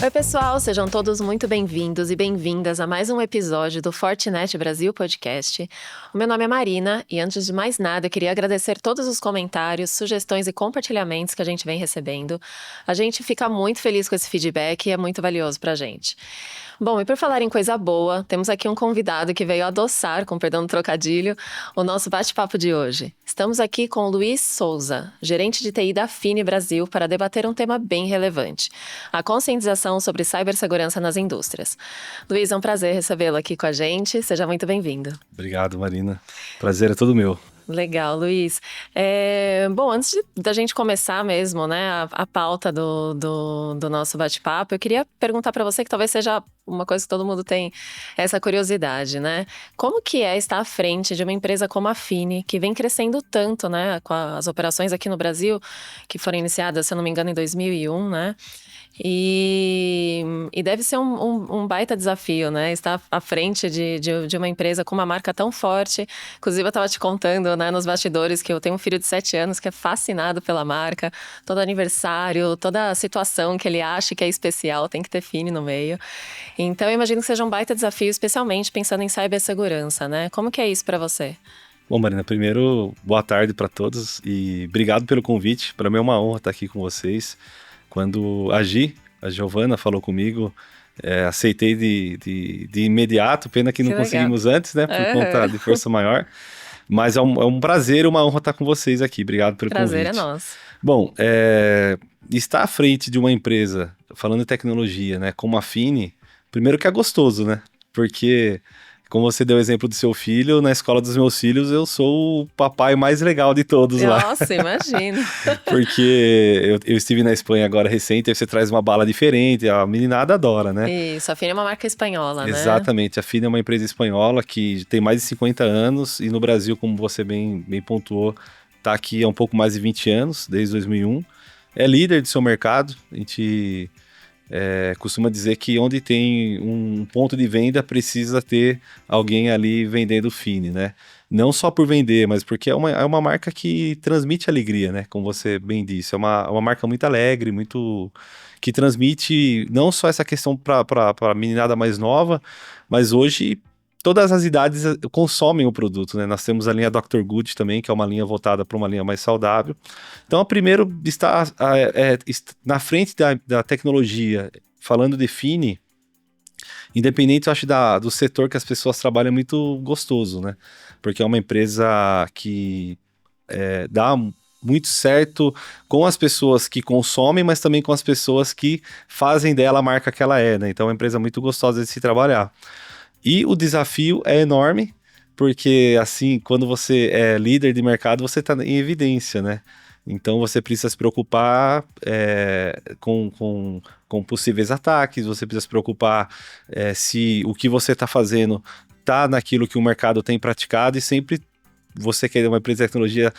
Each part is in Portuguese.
Oi, pessoal, sejam todos muito bem-vindos e bem-vindas a mais um episódio do Fortinet Brasil Podcast. O meu nome é Marina e, antes de mais nada, eu queria agradecer todos os comentários, sugestões e compartilhamentos que a gente vem recebendo. A gente fica muito feliz com esse feedback e é muito valioso pra gente. Bom, e por falar em coisa boa, temos aqui um convidado que veio adoçar, com perdão do trocadilho, o nosso bate-papo de hoje. Estamos aqui com o Luiz Souza, gerente de TI da Fini Brasil, para debater um tema bem relevante: a conscientização sobre cibersegurança nas indústrias. Luiz, é um prazer recebê-lo aqui com a gente. Seja muito bem-vindo. Obrigado, Marina. Prazer é todo meu. Legal, Luiz. Bom, antes da gente começar mesmo, né, a pauta do nosso bate-papo, eu queria perguntar para você, que talvez seja uma coisa que todo mundo tem essa curiosidade, né? Como que é estar à frente de uma empresa como a Fini, que vem crescendo tanto, né, com as operações aqui no Brasil, que foram iniciadas, se eu não me engano, em 2001, né? E deve ser um baita desafio, né? Estar à frente de uma empresa com uma marca tão forte. Inclusive, eu estava te contando, né, nos bastidores, que eu tenho um filho de 7 anos que é fascinado pela marca. Todo aniversário, toda situação que ele acha que é especial, tem que ter Fini no meio. Então, eu imagino que seja um baita desafio, especialmente pensando em cibersegurança, né? Como que é isso para você? Bom, Marina, primeiro, boa tarde para todos e obrigado pelo convite. Para mim é uma honra estar aqui com vocês. Quando a Giovana falou comigo, aceitei de imediato, pena que não conseguimos antes, né, por conta de força maior. Mas é um prazer e uma honra estar com vocês aqui. Obrigado pelo convite. Prazer é nosso. Bom, estar à frente de uma empresa, falando de tecnologia, né, como a Fini, primeiro que é gostoso, né? Porque, como você deu o exemplo do seu filho, na escola dos meus filhos, eu sou o papai mais legal de todos lá. Nossa, imagino. Porque eu estive na Espanha agora recente, aí você traz uma bala diferente, a meninada adora, né? Isso, a Fini é uma marca espanhola, né? Exatamente, a Fini é uma empresa espanhola que tem mais de 50 anos e no Brasil, como você bem pontuou, está aqui há um pouco mais de 20 anos, desde 2001. É líder de seu mercado, a gente costuma dizer que onde tem um ponto de venda precisa ter alguém ali vendendo Fini, né? Não só por vender, mas porque é uma marca que transmite alegria, né? Como você bem disse, é uma marca muito alegre, muito que transmite não só essa questão para a meninada mais nova, mas hoje todas as idades consomem o produto, né? Nós temos a linha Dr. Good também, que é uma linha voltada para uma linha mais saudável. Então, primeiro, está na frente da tecnologia, falando de Fini, independente, eu acho, do setor que as pessoas trabalham, é muito gostoso, né? Porque é uma empresa que dá muito certo com as pessoas que consomem, mas também com as pessoas que fazem dela a marca que ela é, né? Então, é uma empresa muito gostosa de se trabalhar. E o desafio é enorme, porque assim, quando você é líder de mercado, você está em evidência, né? Então você precisa se preocupar com possíveis ataques, você precisa se preocupar se o que você está fazendo está naquilo que o mercado tem praticado, e sempre você que é uma empresa de tecnologia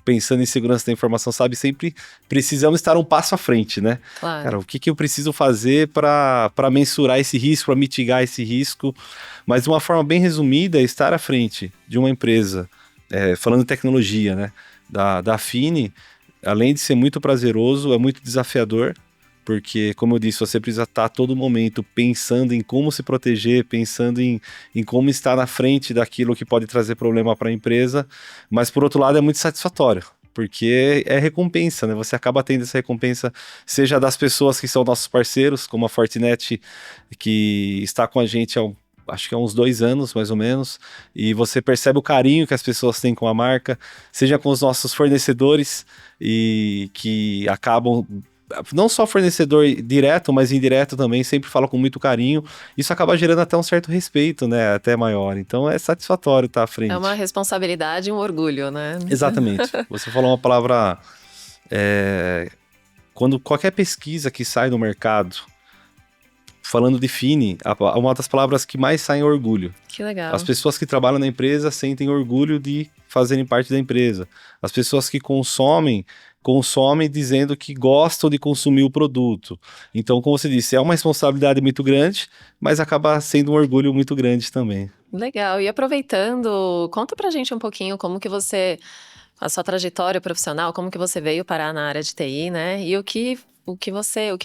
pensando em segurança da informação, sabe, sempre precisamos estar um passo à frente, né? Claro. Cara, o que eu preciso fazer para mensurar esse risco, para mitigar esse risco? Mas de uma forma bem resumida, estar à frente de uma empresa, falando de tecnologia, né, da Fini, além de ser muito prazeroso, é muito desafiador, porque, como eu disse, você precisa estar a todo momento pensando em como se proteger, pensando em como estar na frente daquilo que pode trazer problema para a empresa, mas, por outro lado, é muito satisfatório, porque é recompensa, né? Você acaba tendo essa recompensa, seja das pessoas que são nossos parceiros, como a Fortinet, que está com a gente acho que há uns 2 anos, mais ou menos, e você percebe o carinho que as pessoas têm com a marca, seja com os nossos fornecedores, e que acabam, não só fornecedor direto, mas indireto também, sempre fala com muito carinho. Isso acaba gerando até um certo respeito, né, até maior. Então é satisfatório estar à frente. É uma responsabilidade e um orgulho, né? Exatamente. Você falou uma palavra... quando qualquer pesquisa que sai no mercado, falando de Fini, uma das palavras que mais sai é orgulho. Que legal. As pessoas que trabalham na empresa sentem orgulho de fazerem parte da empresa. As pessoas que consomem dizendo que gostam de consumir o produto. Então, como você disse, é uma responsabilidade muito grande, mas acaba sendo um orgulho muito grande também. Legal. E aproveitando, conta pra gente um pouquinho como que você a sua trajetória profissional, como que você veio parar na área de TI, né? E o que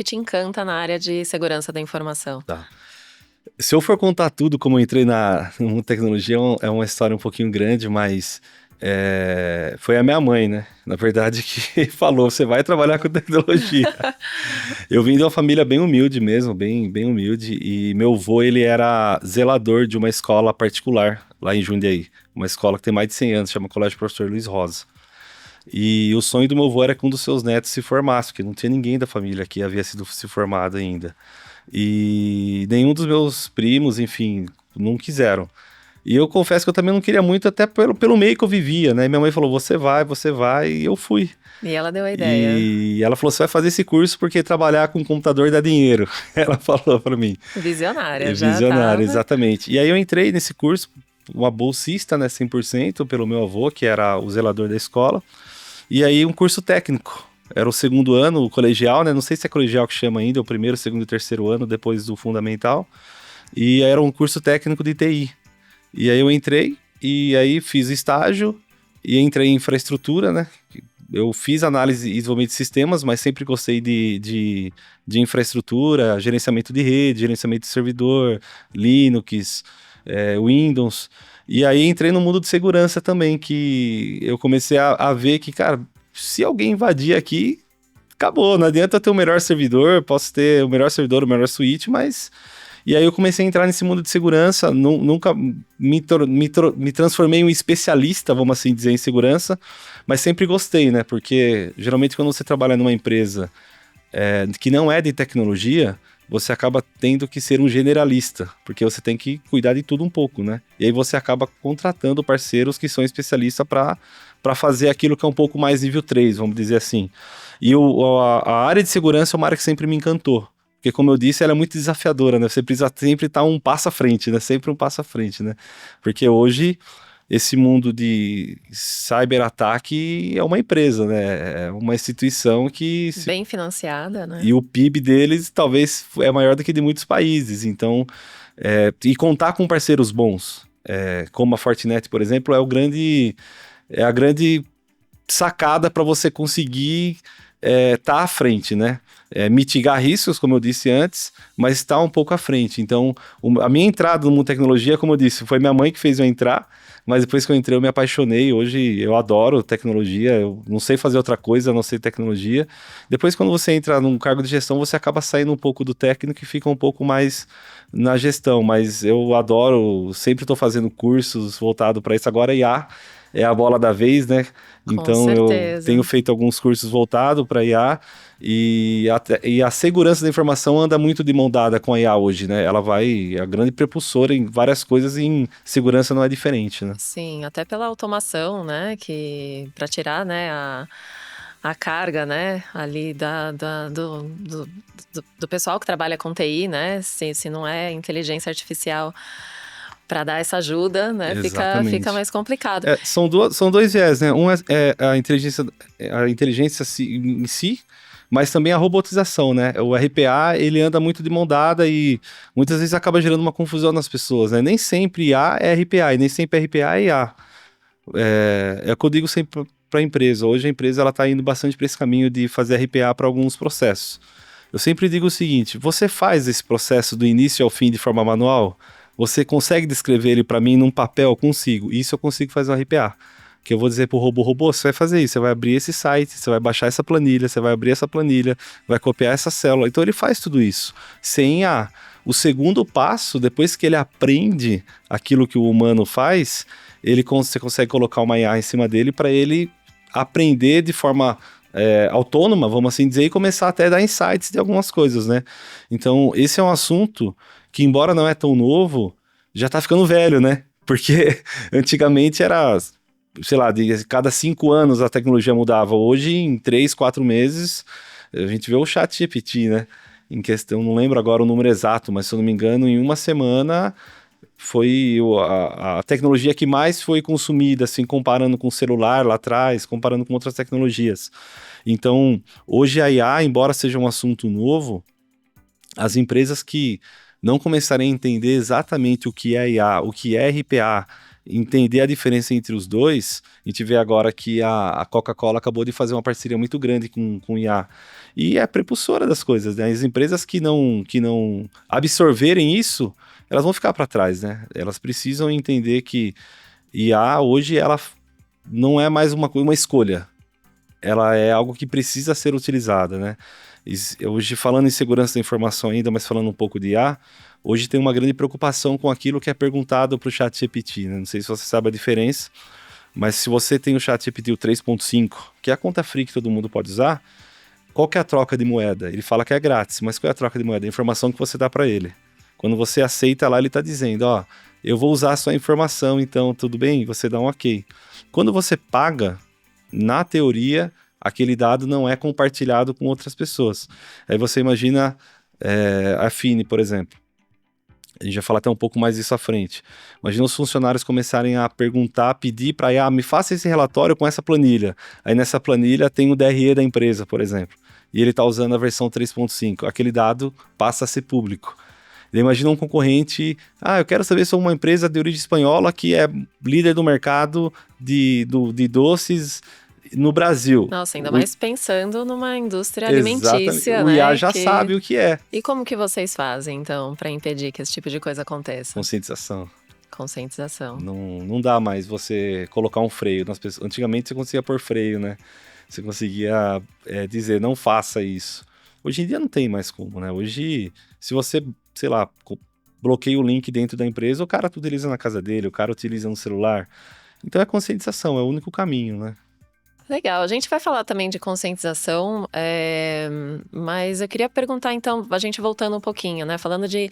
te encanta na área de segurança da informação? Tá. Se eu for contar tudo como eu entrei na tecnologia, é uma história um pouquinho grande, mas foi a minha mãe, né? Na verdade, que falou, você vai trabalhar com tecnologia. Eu vim de uma família bem humilde mesmo, bem humilde, e meu avô, ele era zelador de uma escola particular, lá em Jundiaí. Uma escola que tem mais de 100 anos, chama Colégio Professor Luiz Rosa. E o sonho do meu avô era que um dos seus netos se formasse, porque não tinha ninguém da família que havia se formado ainda. E nenhum dos meus primos, enfim, não quiseram. E eu confesso que eu também não queria muito, até pelo meio que eu vivia, né? Minha mãe falou, você vai, e eu fui. E ela deu a ideia. E ela falou, você vai fazer esse curso porque trabalhar com computador dá dinheiro. Ela falou pra mim. Visionária, já Visionária, tava. exatamente. E aí eu entrei nesse curso, uma bolsista, né, 100%, pelo meu avô, que era o zelador da escola. E aí um curso técnico. Era o segundo ano, o colegial, né? Não sei se é colegial que chama ainda, o primeiro, segundo e terceiro ano, depois do fundamental. E era um curso técnico de TI. E aí eu entrei, e aí fiz estágio, e entrei em infraestrutura, né? Eu fiz análise e desenvolvimento de sistemas, mas sempre gostei de infraestrutura, gerenciamento de rede, gerenciamento de servidor, Linux, Windows. E aí entrei no mundo de segurança também, que eu comecei a ver que, cara, se alguém invadir aqui, acabou. Não adianta eu ter o melhor servidor, posso ter o melhor servidor, o melhor switch, mas... E aí eu comecei a entrar nesse mundo de segurança, nunca me transformei em um especialista, vamos assim dizer, em segurança, mas sempre gostei, né? Porque geralmente quando você trabalha numa empresa que não é de tecnologia, você acaba tendo que ser um generalista, porque você tem que cuidar de tudo um pouco, né? E aí você acaba contratando parceiros que são especialistas para fazer aquilo que é um pouco mais nível 3, vamos dizer assim. E a área de segurança é uma área que sempre me encantou. Porque, como eu disse, ela é muito desafiadora, né? Você precisa sempre estar um passo à frente, né? Sempre um passo à frente, né? Porque hoje, esse mundo de cyberataque é uma empresa, né? É uma instituição que... Bem financiada, né? E o PIB deles talvez é maior do que de muitos países. Então, e contar com parceiros bons, como a Fortinet, por exemplo, é a grande sacada para você conseguir tá à frente, né? Mitigar riscos, como eu disse antes, mas estar um pouco à frente. Então, a minha entrada no mundo de tecnologia, como eu disse, foi minha mãe que fez eu entrar, mas depois que eu entrei eu me apaixonei. Hoje eu adoro tecnologia, eu não sei fazer outra coisa a não ser tecnologia. Depois, quando você entra num cargo de gestão, você acaba saindo um pouco do técnico e fica um pouco mais na gestão, mas eu adoro, sempre estou fazendo cursos voltados para isso. Agora IA é a bola da vez, né? Então eu tenho feito alguns cursos voltados para IA e a segurança da informação anda muito de mão dada com a IA hoje, né? Ela a grande propulsora em várias coisas e em segurança não é diferente, né? Sim, até pela automação, né? Que para tirar, né, a carga, né, ali do pessoal que trabalha com TI, né? Se não é inteligência artificial para dar essa ajuda, né? Fica mais complicado. São dois viés, né? Um é a inteligência em si, mas também a robotização, né? O RPA, ele anda muito de mão dada e muitas vezes acaba gerando uma confusão nas pessoas, né? Nem sempre IA é RPA e nem sempre RPA é IA. É o que eu digo sempre para a empresa. Hoje a empresa está indo bastante para esse caminho de fazer RPA para alguns processos. Eu sempre digo o seguinte, você faz esse processo do início ao fim de forma manual? Você consegue descrever ele para mim num papel? Consigo. Isso eu consigo fazer um RPA. Que eu vou dizer pro robô, você vai fazer isso, você vai abrir esse site, você vai baixar essa planilha, você vai abrir essa planilha, vai copiar essa célula. Então ele faz tudo isso. Sem IA. O segundo passo, depois que ele aprende aquilo que o humano faz, você consegue colocar uma IA em cima dele para ele aprender de forma autônoma, vamos assim dizer, e começar até a dar insights de algumas coisas, né? Então esse é um assunto que, embora não é tão novo, já tá ficando velho, né? Porque antigamente era, sei lá, de cada 5 anos a tecnologia mudava. Hoje, em 3, 4 meses, a gente vê o ChatGPT, né? Em questão, não lembro agora o número exato, mas se eu não me engano, em uma semana foi a tecnologia que mais foi consumida, assim, comparando com o celular lá atrás, comparando com outras tecnologias. Então, hoje a IA, embora seja um assunto novo, as empresas que não começarem a entender exatamente o que é IA, o que é RPA entender a diferença entre os dois. A gente vê agora que a Coca-Cola acabou de fazer uma parceria muito grande com o IA. E é a prepulsora das coisas, né? As empresas que não absorverem isso, elas vão ficar para trás, né? Elas precisam entender que IA hoje ela não é mais uma escolha. Ela é algo que precisa ser utilizada, né? Hoje, falando em segurança da informação ainda, mas falando um pouco de IA, hoje tem uma grande preocupação com aquilo que é perguntado para o ChatGPT, né? Não sei se você sabe a diferença, mas se você tem o ChatGPT o 3.5, que é a conta free que todo mundo pode usar, qual que é a troca de moeda? Ele fala que é grátis, mas qual é a troca de moeda? A informação que você dá para ele. Quando você aceita lá, ele está dizendo, ó, eu vou usar a sua informação, então tudo bem? Você dá um ok. Quando você paga, na teoria, aquele dado não é compartilhado com outras pessoas. Aí você imagina a Fini, por exemplo. A gente vai falar até um pouco mais disso à frente. Imagina os funcionários começarem a perguntar, pedir para IA, me faça esse relatório com essa planilha. Aí nessa planilha tem o DRE da empresa, por exemplo. E ele está usando a versão 3.5. Aquele dado passa a ser público. Imagina um concorrente, eu quero saber se é uma empresa de origem espanhola que é líder do mercado de doces no Brasil. Nossa, ainda mais pensando numa indústria Exatamente. alimentícia, O né? IA já sabe o que é. E como que vocês fazem, então, para impedir que esse tipo de coisa aconteça? Conscientização. Conscientização. Não dá mais você colocar um freio nas pessoas. Antigamente você conseguia pôr freio, né? Você conseguia dizer, não faça isso. Hoje em dia não tem mais como, né? Hoje, se você, sei lá, bloqueia o link dentro da empresa, o cara utiliza na casa dele, o cara utiliza no celular. Então é conscientização, é o único caminho, né? Legal, a gente vai falar também de conscientização, mas eu queria perguntar então, a gente voltando um pouquinho, né, falando de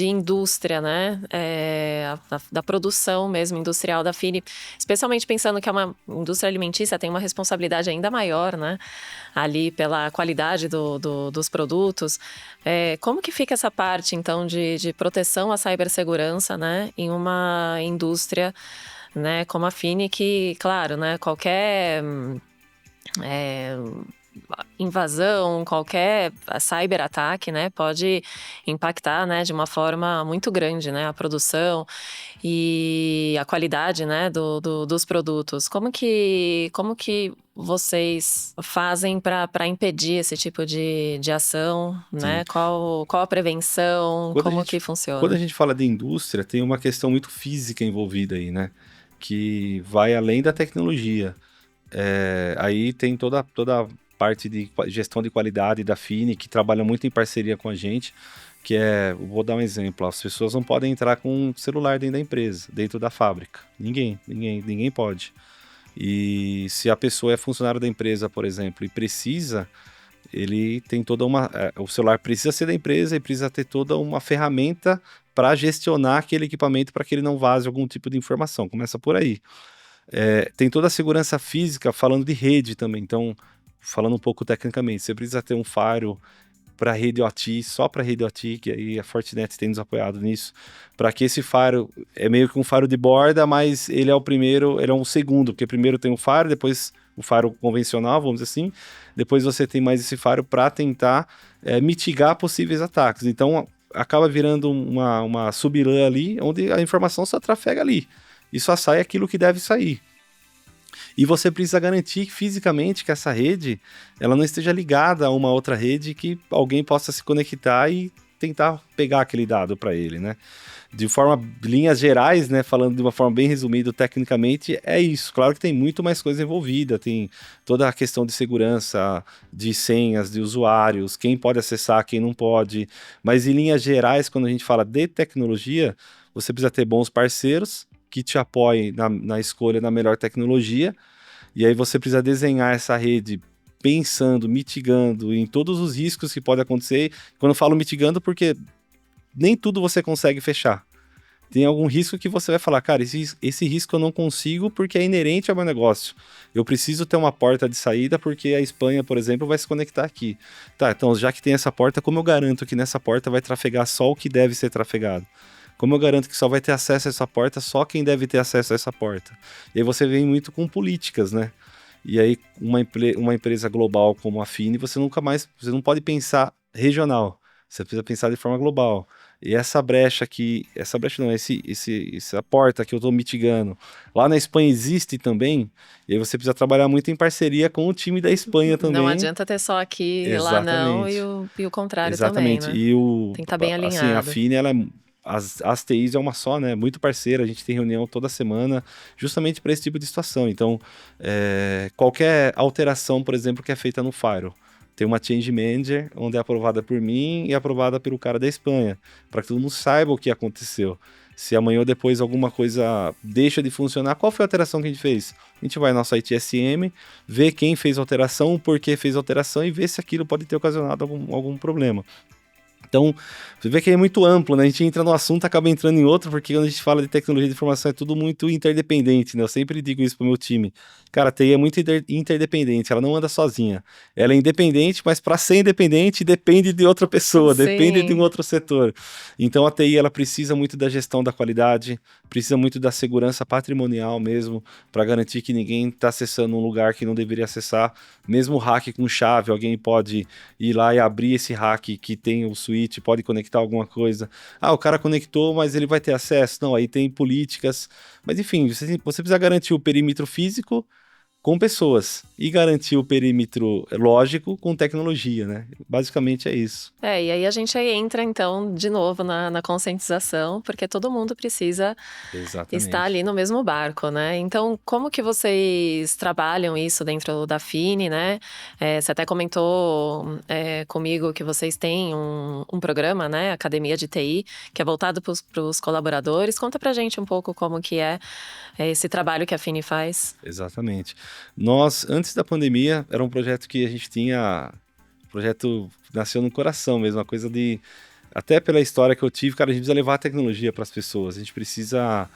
indústria, né, da produção mesmo industrial da Fini, especialmente pensando que é uma indústria alimentícia, tem uma responsabilidade ainda maior, né, ali pela qualidade dos produtos. Como que fica essa parte então de proteção à cibersegurança, né, em uma indústria, né, como a Fini, que, claro, né, qualquer invasão, qualquer cyberataque, né, pode impactar, né, de uma forma muito grande, né, a produção e a qualidade, né, dos produtos. Como que vocês fazem para impedir esse tipo de ação, né? Qual a prevenção? Como que funciona? Quando a gente fala de indústria, tem uma questão muito física envolvida aí, né? Que vai além da tecnologia. Aí tem toda a parte de gestão de qualidade da Fini, que trabalha muito em parceria com a gente, que vou dar um exemplo, as pessoas não podem entrar com um celular dentro da empresa, dentro da fábrica. Ninguém pode. E se a pessoa é funcionário da empresa, por exemplo, e precisa, ele tem toda o celular precisa ser da empresa e precisa ter toda uma ferramenta para gestionar aquele equipamento para que ele não vaze algum tipo de informação. Começa por aí. Tem toda a segurança física, falando de rede também. Então, falando um pouco tecnicamente, você precisa ter um firewall para rede OT, só para rede OT, que aí a Fortinet tem nos apoiado nisso, para que esse firewall é meio que um firewall de borda, mas ele é o primeiro, ele é um segundo, porque primeiro tem o firewall, depois o firewall convencional, vamos dizer assim, depois você tem mais esse firewall para tentar mitigar possíveis ataques. Então, acaba virando uma sub-LAN ali, onde a informação só trafega ali. E só sai aquilo que deve sair. E você precisa garantir fisicamente que essa rede ela não esteja ligada a uma outra rede que alguém possa se conectar e tentar pegar aquele dado para ele, né? De linhas gerais, né, falando de uma forma bem resumida tecnicamente, é isso. Claro que tem muito mais coisa envolvida, tem toda a questão de segurança, de senhas, de usuários, quem pode acessar, quem não pode. Mas em linhas gerais, quando a gente fala de tecnologia, você precisa ter bons parceiros que te apoiem na escolha da melhor tecnologia, e aí você precisa desenhar essa rede pensando, mitigando em todos os riscos que podem acontecer. Quando eu falo mitigando, porque nem tudo você consegue fechar. Tem algum risco que você vai falar, cara, esse risco eu não consigo porque é inerente ao meu negócio. Eu preciso ter uma porta de saída porque a Espanha, por exemplo, vai se conectar aqui. Tá, então já que tem essa porta, como eu garanto que nessa porta vai trafegar só o que deve ser trafegado? Como eu garanto que só vai ter acesso a essa porta só quem deve ter acesso a essa porta? E aí você vem muito com políticas, né? E aí uma empresa global como a Fini, você não pode pensar regional. Você precisa pensar de forma global. E essa brecha não, essa porta que eu estou mitigando, lá na Espanha existe também, e aí você precisa trabalhar muito em parceria com o time da Espanha Não também. adianta ter só aqui e lá não, Exatamente. e o contrário também, Exatamente. né? E Tem que estar bem assim, a alinhado. Fine, as TIs é uma só, né? Muito parceira, a gente tem reunião toda semana justamente para esse tipo de situação. Então, qualquer alteração, por exemplo, que é feita no Firewall, tem uma Change Manager, onde é aprovada por mim e aprovada pelo cara da Espanha, para que todo mundo saiba o que aconteceu. Se amanhã ou depois alguma coisa deixa de funcionar, qual foi a alteração que a gente fez? A gente vai no nosso ITSM, vê quem fez a alteração, o porquê fez a alteração e vê se aquilo pode ter ocasionado algum problema. Então, você vê que é muito amplo, né? A gente entra no assunto, acaba entrando em outro, porque quando a gente fala de tecnologia de informação é tudo muito interdependente, né? Eu sempre digo isso pro meu time. Cara, a TI é muito interdependente, ela não anda sozinha. Ela é independente, mas para ser independente depende de outra pessoa, depende de um Sim. outro setor. Então a TI ela precisa muito da gestão da qualidade, precisa muito da segurança patrimonial mesmo, para garantir que ninguém está acessando um lugar que não deveria acessar. Mesmo hack com chave, alguém pode ir lá e abrir esse hack que tem o switch, pode conectar alguma coisa. Ah, o cara conectou, mas ele vai ter acesso? Não, aí tem políticas. Mas enfim, você precisa garantir o perímetro físico com pessoas e garantir o perímetro lógico com tecnologia, né? Basicamente é isso. E aí a gente aí entra, então, de novo na conscientização, porque todo mundo precisa estar Exatamente. ali no mesmo barco, né? Então, como que vocês trabalham isso dentro da Fini, né? Você até comentou comigo que vocês têm um programa, né? Academia de TI, que é voltado para os colaboradores. Conta pra gente um pouco como que é esse trabalho que a Fini faz. Exatamente. Nós, antes da pandemia, era um projeto que a gente tinha. O projeto nasceu no coração mesmo, uma coisa de. Até pela história que eu tive, cara, a gente precisa levar a tecnologia para as pessoas. A gente precisa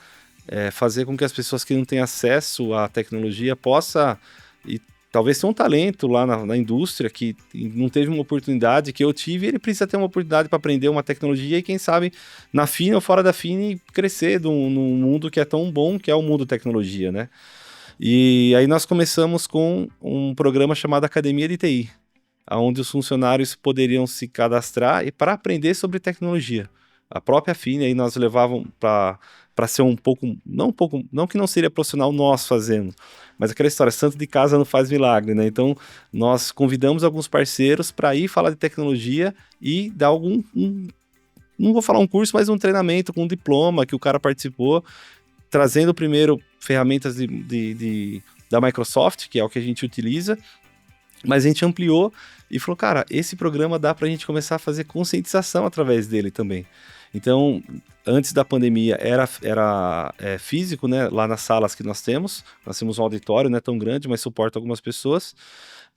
fazer com que as pessoas que não têm acesso à tecnologia possa e talvez ter um talento lá na indústria que não teve uma oportunidade que eu tive, ele precisa ter uma oportunidade para aprender uma tecnologia e quem sabe na Fini ou fora da Fini crescer num mundo que é tão bom que é o mundo tecnologia, né? E aí nós começamos com um programa chamado Academia de TI, onde os funcionários poderiam se cadastrar e para aprender sobre tecnologia. A própria Fini aí nós levavam para ser um pouco, não que não seria profissional nós fazendo, mas aquela história, santo de casa não faz milagre, né? Então nós convidamos alguns parceiros para ir falar de tecnologia e dar não vou falar um curso, mas um treinamento com um diploma que o cara participou, trazendo primeiro ferramentas da Microsoft, que é o que a gente utiliza, mas a gente ampliou e falou, cara, esse programa dá para a gente começar a fazer conscientização através dele também. Então, antes da pandemia era físico, né? Lá nas salas que nós temos um auditório, não é tão grande, mas suporta algumas pessoas.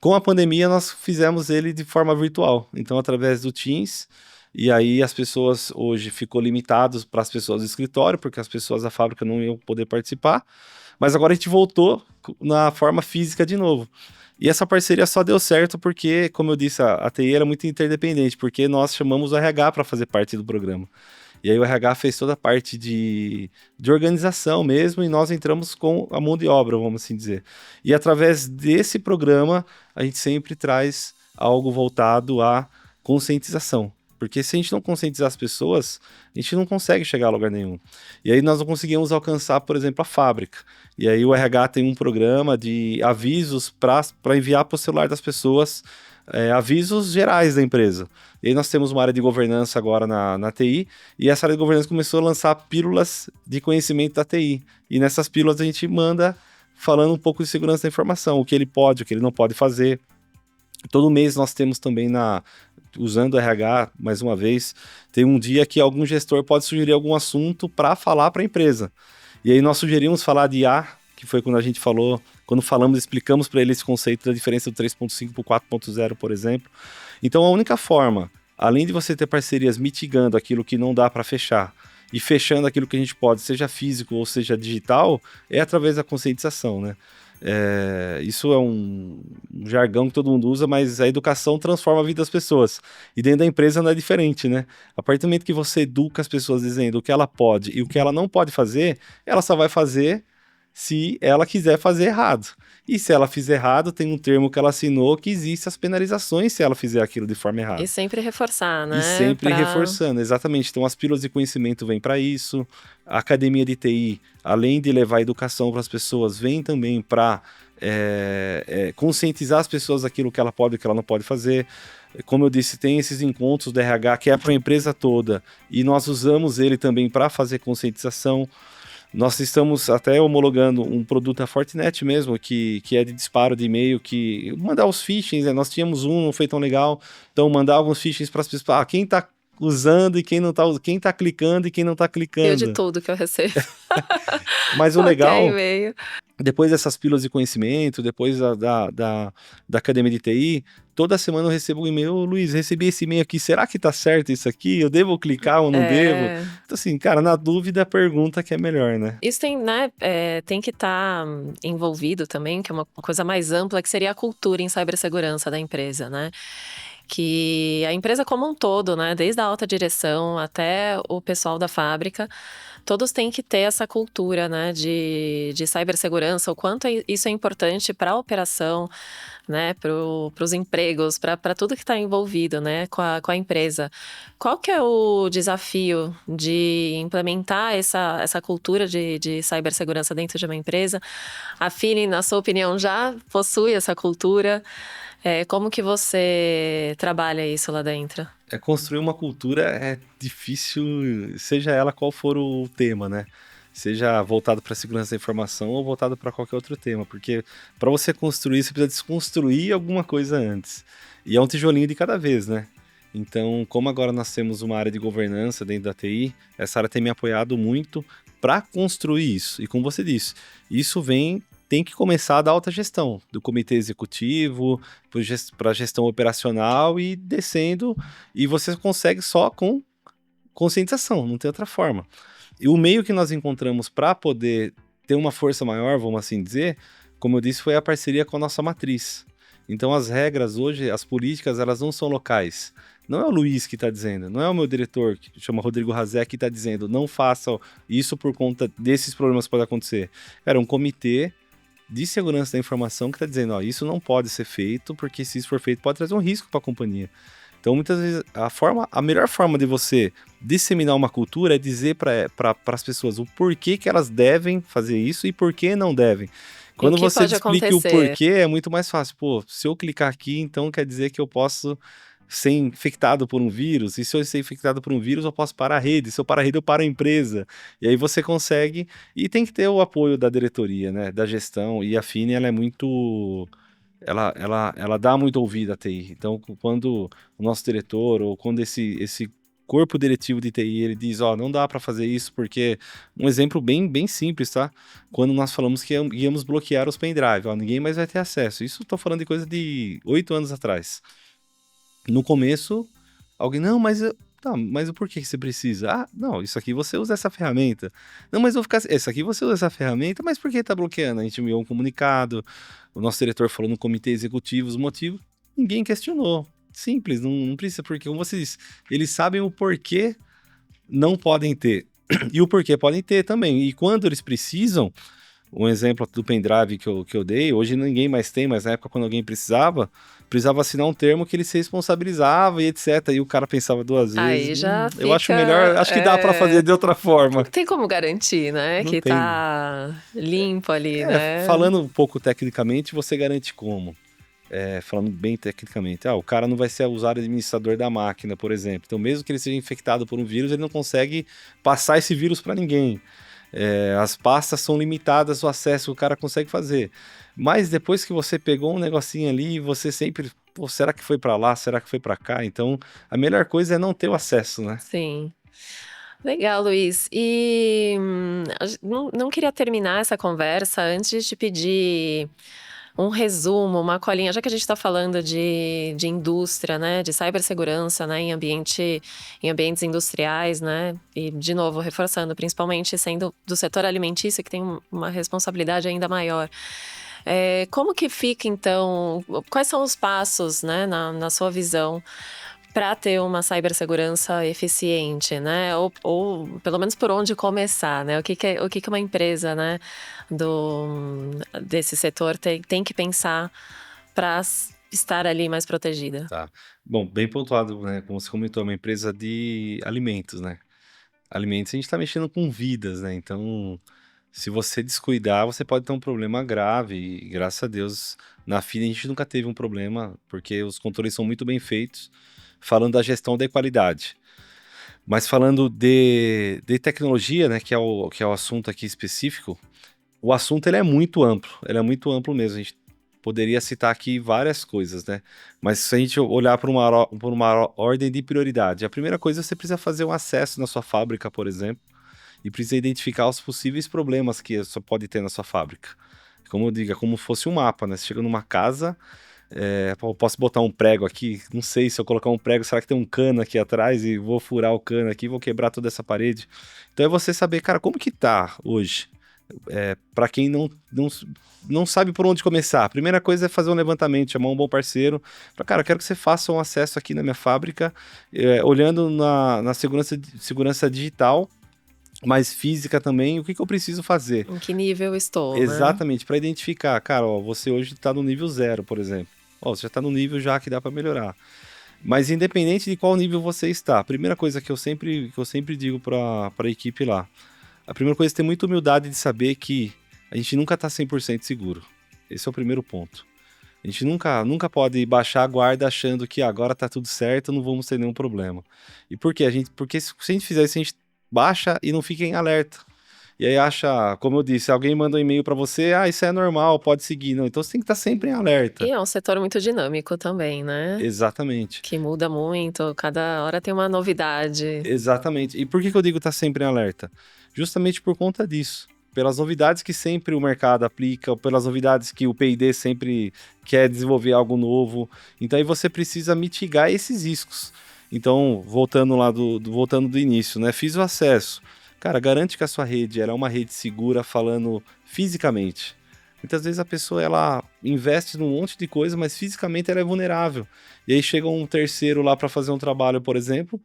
Com a pandemia, nós fizemos ele de forma virtual. Então, através do Teams, e aí as pessoas hoje ficou limitado para as pessoas do escritório, porque as pessoas da fábrica não iam poder participar. Mas agora a gente voltou na forma física de novo. E essa parceria só deu certo porque, como eu disse, a TI era muito interdependente, porque nós chamamos o RH para fazer parte do programa. E aí o RH fez toda a parte de organização mesmo, e nós entramos com a mão de obra, vamos assim dizer. E através desse programa, a gente sempre traz algo voltado à conscientização. Porque se a gente não conscientizar as pessoas, a gente não consegue chegar a lugar nenhum. E aí nós não conseguimos alcançar, por exemplo, a fábrica. E aí o RH tem um programa de avisos para enviar para o celular das pessoas, avisos gerais da empresa. E aí nós temos uma área de governança agora na TI, e essa área de governança começou a lançar pílulas de conhecimento da TI. E nessas pílulas a gente manda falando um pouco de segurança da informação, o que ele pode, o que ele não pode fazer. Todo mês nós temos também usando o RH, mais uma vez, tem um dia que algum gestor pode sugerir algum assunto para falar para a empresa. E aí nós sugerimos falar de IA, que foi quando a gente falou, quando falamos, explicamos para ele esse conceito da diferença do 3.5 para o 4.0, por exemplo. Então a única forma, além de você ter parcerias mitigando aquilo que não dá para fechar, e fechando aquilo que a gente pode, seja físico ou seja digital, é através da conscientização, né? Isso é um jargão que todo mundo usa, mas a educação transforma a vida das pessoas. E dentro da empresa não é diferente, né? A partir do momento que você educa as pessoas dizendo o que ela pode e o que ela não pode fazer, ela só vai fazer se ela quiser fazer errado. E se ela fizer errado, tem um termo que ela assinou que existe as penalizações se ela fizer aquilo de forma errada. E sempre reforçar, né? E sempre reforçando, exatamente. Então, as pílulas de conhecimento vêm para isso. A academia de TI, além de levar educação para as pessoas, vem também para conscientizar as pessoas daquilo que ela pode e que ela não pode fazer. Como eu disse, tem esses encontros do RH que é para a empresa toda e nós usamos ele também para fazer conscientização. Nós estamos até homologando um produto da Fortinet mesmo, que é de disparo de e-mail, que mandar os phishings, né? Nós tínhamos um, não foi tão legal, então mandar alguns phishings para as pessoas, quem está usando e quem não está usando, quem está clicando e quem não está clicando. Eu de tudo que eu recebo. Mas o legal, e-mail. Depois dessas pílulas de conhecimento, depois da academia de TI, toda semana eu recebo um e-mail, Luiz, recebi esse e-mail aqui, será que tá certo isso aqui? Eu devo clicar ou não devo? Então assim, cara, na dúvida, pergunta que é melhor, né? Isso tem, né, tem que estar envolvido também, que é uma coisa mais ampla, que seria a cultura em cibersegurança da empresa, né? Que a empresa como um todo, né, desde a alta direção até o pessoal da fábrica, todos têm que ter essa cultura, né, de cibersegurança, o quanto isso é importante para a operação, né, para os empregos, para tudo que está envolvido, né, com a empresa. Qual que é o desafio de implementar essa cultura de cibersegurança dentro de uma empresa? A Fini, na sua opinião, já possui essa cultura? Como que você trabalha isso lá dentro? Construir uma cultura é difícil, seja ela qual for o tema, né? Seja voltado para a segurança da informação ou voltado para qualquer outro tema, porque para você construir, você precisa desconstruir alguma coisa antes. E é um tijolinho de cada vez, né? Então, como agora nós temos uma área de governança dentro da TI, essa área tem me apoiado muito para construir isso. E como você disse, isso tem que começar da alta gestão, do comitê executivo, para a gestão operacional e descendo, e você consegue só com conscientização, não tem outra forma. E o meio que nós encontramos para poder ter uma força maior, vamos assim dizer, como eu disse, foi a parceria com a nossa matriz. Então as regras hoje, as políticas, elas não são locais. Não é o Luiz que está dizendo, não é o meu diretor, que chama Rodrigo Razé, que está dizendo, não faça isso por conta desses problemas que podem acontecer. Era um comitê de segurança da informação que está dizendo, ó, isso não pode ser feito, porque se isso for feito pode trazer um risco para a companhia. Então, muitas vezes, a melhor forma de você disseminar uma cultura é dizer para as pessoas o porquê que elas devem fazer isso e por que não devem. Quando você explica o porquê, é muito mais fácil. Pô, se eu clicar aqui, então quer dizer que eu posso ser infectado por um vírus, e se eu ser infectado por um vírus, eu posso parar a rede, se eu parar a rede, eu paro a empresa, e aí você consegue, e tem que ter o apoio da diretoria, né, da gestão, e a Fini, ela é muito, ela dá muito ouvido à TI, então quando o nosso diretor, ou quando esse corpo diretivo de TI, ele diz, ó, não dá para fazer isso, porque, um exemplo bem simples, tá, quando nós falamos que íamos bloquear os pendrive, ó, ninguém mais vai ter acesso, isso eu tô falando de coisa de 8 anos atrás. No começo, alguém, não, mas o porquê que você precisa? Ah, não, isso aqui você usa essa ferramenta. Não, mas eu vou ficar, isso aqui você usa essa ferramenta, mas por que tá bloqueando? A gente enviou um comunicado, o nosso diretor falou no comitê executivo os motivos, ninguém questionou. Simples, não precisa, porque como você disse, eles sabem o porquê não podem ter. E o porquê podem ter também. E quando eles precisam, um exemplo do pendrive que eu dei, hoje ninguém mais tem, mas na época quando alguém precisava assinar um termo que ele se responsabilizava e etc. E o cara pensava duas vezes. Aí já fica, eu acho melhor, acho que dá para fazer de outra forma. Tem como garantir, né? Não que tem. Tá limpo ali, né? Falando um pouco tecnicamente, você garante como? Falando bem tecnicamente, o cara não vai ser o usuário administrador da máquina, por exemplo. Então, mesmo que ele seja infectado por um vírus, ele não consegue passar esse vírus para ninguém. As pastas são limitadas, o acesso o cara consegue fazer. Mas depois que você pegou um negocinho ali, você sempre, pô, será que foi para lá? Será que foi para cá? Então, a melhor coisa é não ter o acesso, né? Sim. Legal, Luiz. E não queria terminar essa conversa antes de te pedir um resumo, uma colinha, já que a gente está falando de indústria, né, de cibersegurança, né, em ambientes industriais, né, e de novo, reforçando, principalmente sendo do setor alimentício, que tem uma responsabilidade ainda maior. Como que fica, então, quais são os passos, né, na sua visão, para ter uma cibersegurança eficiente, né? Ou pelo menos por onde começar, né? O que uma empresa, né, desse setor tem que pensar para estar ali mais protegida? Tá. Bom, bem pontuado, né? Como você comentou, é uma empresa de alimentos, né? Alimentos, a gente está mexendo com vidas, né? Então, se você descuidar, você pode ter um problema grave. E graças a Deus, na FIDA a gente nunca teve um problema, porque os controles são muito bem feitos, falando da gestão da qualidade. Mas falando de tecnologia, né, que é o assunto aqui específico, o assunto ele é muito amplo mesmo. A gente poderia citar aqui várias coisas, né? Mas se a gente olhar por uma ordem de prioridade, a primeira coisa você precisa fazer um acesso na sua fábrica, por exemplo, e precisa identificar os possíveis problemas que você pode ter na sua fábrica. Como eu digo, é como se fosse um mapa, né? Você chega numa casa, pô, posso botar um prego aqui? Não sei se eu colocar um prego, será que tem um cano aqui atrás e vou furar o cano aqui, vou quebrar toda essa parede? Então é você saber, cara, como que tá hoje? Para quem não sabe por onde começar, a primeira coisa é fazer um levantamento, chamar um bom parceiro. Cara, eu quero que você faça um acesso aqui na minha fábrica, olhando na segurança digital, mas física também, o que eu preciso fazer. Em que nível estou, né? Exatamente, para identificar, cara, ó, você hoje está no nível 0, por exemplo. Ó, você já está no nível já que dá para melhorar. Mas independente de qual nível você está, a primeira coisa que eu sempre digo para a equipe lá, a primeira coisa é ter muita humildade de saber que a gente nunca está 100% seguro. Esse é o primeiro ponto. A gente nunca pode baixar a guarda achando que agora está tudo certo, não vamos ter nenhum problema. E por quê? Porque se a gente fizer isso, a gente baixa e não fica em alerta. E aí acha, como eu disse, alguém manda um e-mail para você, isso é normal, pode seguir. Não, então você tem que estar sempre em alerta. E é um setor muito dinâmico também, né? Exatamente. Que muda muito, cada hora tem uma novidade. Exatamente. E por que eu digo estar sempre em alerta? Justamente por conta disso. Pelas novidades que sempre o mercado aplica, pelas novidades que o P&D sempre quer desenvolver algo novo. Então aí você precisa mitigar esses riscos. Então, voltando do início, né? Fiz o acesso. Cara, garante que a sua rede ela é uma rede segura falando fisicamente. Muitas vezes a pessoa ela investe num monte de coisa, mas fisicamente ela é vulnerável. E aí chega um terceiro lá para fazer um trabalho, por exemplo,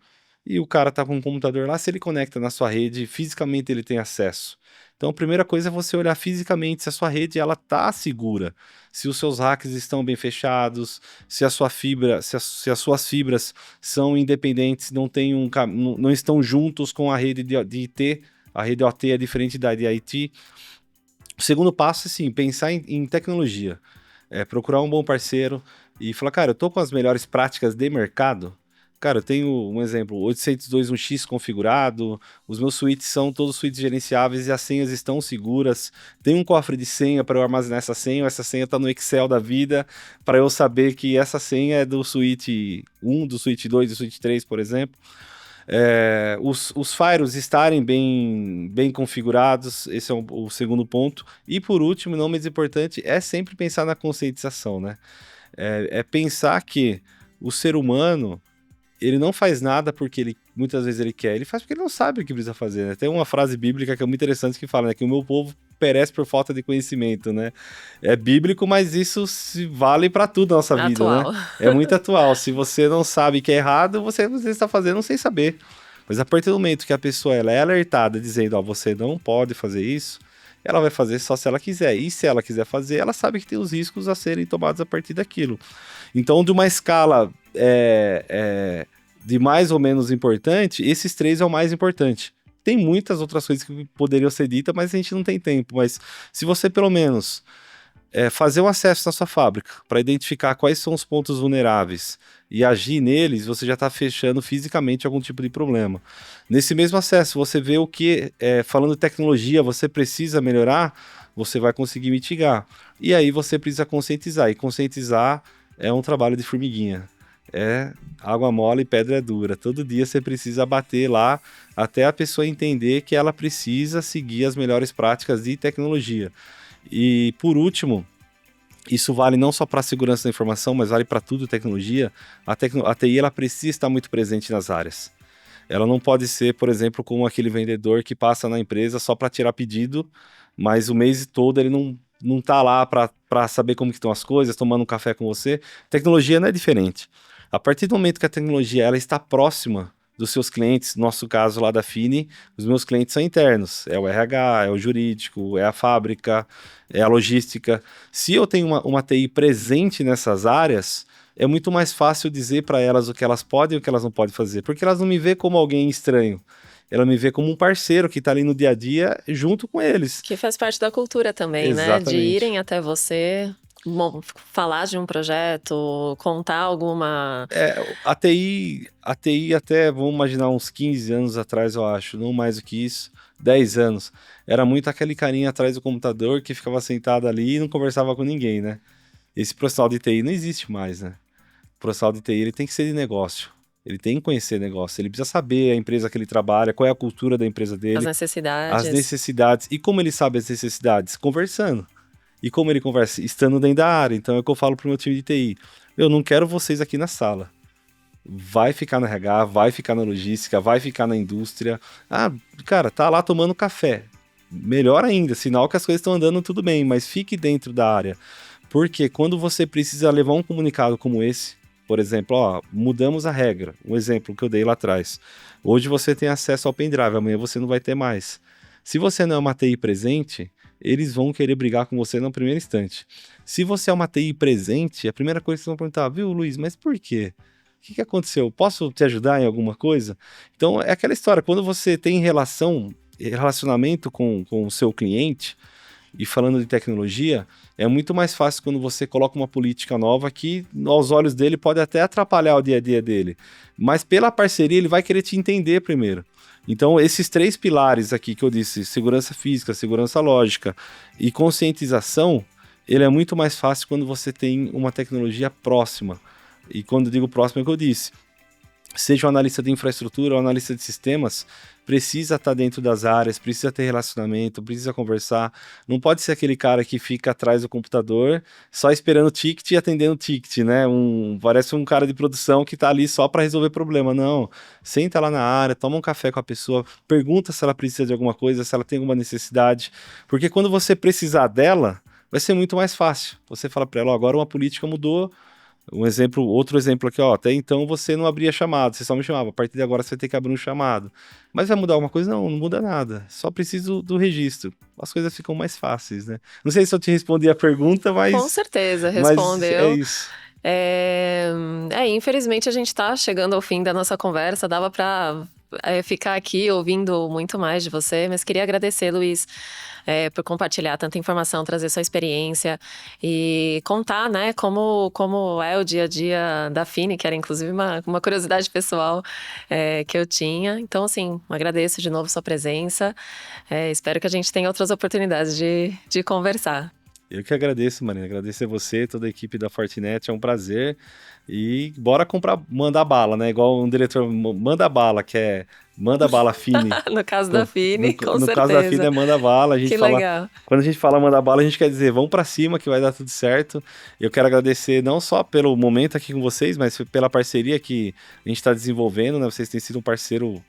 e o cara tá com um computador lá, se ele conecta na sua rede, fisicamente ele tem acesso. Então a primeira coisa é você olhar fisicamente se a sua rede ela tá segura, se os seus racks estão bem fechados, se a sua fibra, se as suas fibras são independentes, não estão juntos com a rede de IT, a rede OT é diferente da de IT. O segundo passo é sim, pensar em tecnologia, procurar um bom parceiro e falar, cara, eu tô com as melhores práticas de mercado. Cara, eu tenho um exemplo, 802.1x configurado, os meus switches são todos switches gerenciáveis e as senhas estão seguras. Tem um cofre de senha para eu armazenar essa senha está no Excel da vida, para eu saber que essa senha é do switch 1, do switch 2, do switch 3, por exemplo. Os firewalls estarem bem configurados, esse é o segundo ponto. E por último, não menos importante, é sempre pensar na conscientização, né? É pensar que o ser humano ele não faz nada porque muitas vezes ele quer, ele faz porque ele não sabe o que precisa fazer, né? Tem uma frase bíblica que é muito interessante que fala, né, que o meu povo perece por falta de conhecimento, né? É bíblico, mas isso se vale para tudo na nossa vida, Atual. né? É muito atual. Se você não sabe que é errado, você está fazendo sem saber. Mas a partir do momento que a pessoa ela é alertada dizendo, você não pode fazer isso, ela vai fazer só se ela quiser. E se ela quiser fazer, ela sabe que tem os riscos a serem tomados a partir daquilo. Então, de uma escala de mais ou menos importante, esses três é o mais importante. Tem muitas outras coisas que poderiam ser ditas, mas a gente não tem tempo. Mas se você, pelo menos, fazer um acesso na sua fábrica para identificar quais são os pontos vulneráveis e agir neles, você já está fechando fisicamente algum tipo de problema. Nesse mesmo acesso, você vê o que, falando de tecnologia, você precisa melhorar, você vai conseguir mitigar. E aí você precisa conscientizar. E conscientizar é um trabalho de formiguinha. É água mole e pedra dura. Todo dia você precisa bater lá até a pessoa entender que ela precisa seguir as melhores práticas de tecnologia. E por último, isso vale não só para a segurança da informação, mas vale para tudo tecnologia. A TI ela precisa estar muito presente nas áreas. Ela não pode ser, por exemplo, como aquele vendedor que passa na empresa só para tirar pedido, mas o mês todo ele não tá lá para saber como que estão as coisas, tomando um café com você. Tecnologia não é diferente. A partir do momento que a tecnologia ela está próxima dos seus clientes, no nosso caso lá da Fini, os meus clientes são internos, é o RH, é o jurídico, é a fábrica, é a logística. Se eu tenho uma TI presente nessas áreas, é muito mais fácil dizer para elas o que elas podem e o que elas não podem fazer, porque elas não me vê como alguém estranho, ela me vê como um parceiro que está ali no dia a dia junto com eles. Que faz parte da cultura também, Exatamente. né? De irem até você, falar de um projeto, contar alguma... A TI até, vamos imaginar, uns 15 anos atrás, eu acho, não mais do que isso, 10 anos, era muito aquele carinha atrás do computador que ficava sentado ali e não conversava com ninguém, né? Esse profissional de TI não existe mais, né? O profissional de TI ele tem que ser de negócio, ele tem que conhecer negócio, ele precisa saber a empresa que ele trabalha, qual é a cultura da empresa dele. As necessidades. E como ele sabe as necessidades? Conversando. E como ele conversa? Estando dentro da área. Então é o que eu falo pro meu time de TI. Eu não quero vocês aqui na sala. Vai ficar no RH, vai ficar na logística, vai ficar na indústria. Ah, cara, tá lá tomando café. Melhor ainda, sinal que as coisas estão andando tudo bem, mas fique dentro da área. Porque quando você precisa levar um comunicado como esse, por exemplo, ó, mudamos a regra. Um exemplo que eu dei lá atrás. Hoje você tem acesso ao pendrive, amanhã você não vai ter mais. Se você não é uma TI presente, eles vão querer brigar com você no primeiro instante. Se você é uma TI presente, a primeira coisa que vocês vão perguntar, viu, Luiz, mas por quê? O que aconteceu? Posso te ajudar em alguma coisa? Então, é aquela história, quando você tem relacionamento com o seu cliente, e falando de tecnologia, é muito mais fácil quando você coloca uma política nova que, aos olhos dele, pode até atrapalhar o dia a dia dele. Mas pela parceria, ele vai querer te entender primeiro. Então, esses 3 pilares aqui que eu disse, segurança física, segurança lógica e conscientização, ele é muito mais fácil quando você tem uma tecnologia próxima. E quando eu digo próximo é o que eu disse. Seja um analista de infraestrutura ou analista de sistemas, precisa estar dentro das áreas, precisa ter relacionamento, precisa conversar. Não pode ser aquele cara que fica atrás do computador só esperando ticket e atendendo ticket, né? Parece um cara de produção que está ali só para resolver problema. Não, senta lá na área, toma um café com a pessoa, pergunta se ela precisa de alguma coisa, se ela tem alguma necessidade. Porque quando você precisar dela, vai ser muito mais fácil. Você fala para ela, ó, agora uma política mudou. Outro exemplo aqui, ó, até então você não abria chamado, você só me chamava, a partir de agora você vai ter que abrir um chamado. Mas vai mudar alguma coisa? Não muda nada, só preciso do registro. As coisas ficam mais fáceis, né? Não sei se eu te respondi a pergunta, mas... Com certeza, respondeu. É isso. Infelizmente a gente está chegando ao fim da nossa conversa, dava para ficar aqui ouvindo muito mais de você, mas queria agradecer, Luiz, por compartilhar tanta informação, trazer sua experiência e contar, né, como é o dia a dia da Fini, que era inclusive uma curiosidade pessoal que eu tinha. Então, assim, agradeço de novo sua presença. Espero que a gente tenha outras oportunidades de conversar. Eu que agradeço, Marina. Agradecer você, toda a equipe da Fortinet, é um prazer. E bora mandar bala, né? Igual um diretor manda bala, que é manda bala Fini. No caso da Fini, com certeza. No caso da Fini é manda bala. Legal. Quando a gente fala manda bala, a gente quer dizer vamos pra cima que vai dar tudo certo. Eu quero agradecer não só pelo momento aqui com vocês, mas pela parceria que a gente está desenvolvendo, né? Vocês têm sido um parceiro,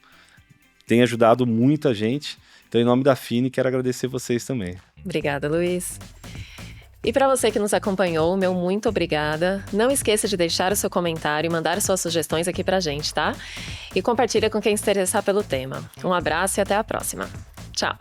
têm ajudado muita gente. Então, em nome da Fini, quero agradecer vocês também. Obrigada, Luiz. E para você que nos acompanhou, meu muito obrigada. Não esqueça de deixar o seu comentário e mandar suas sugestões aqui pra gente, tá? E compartilha com quem se interessar pelo tema. Um abraço e até a próxima. Tchau!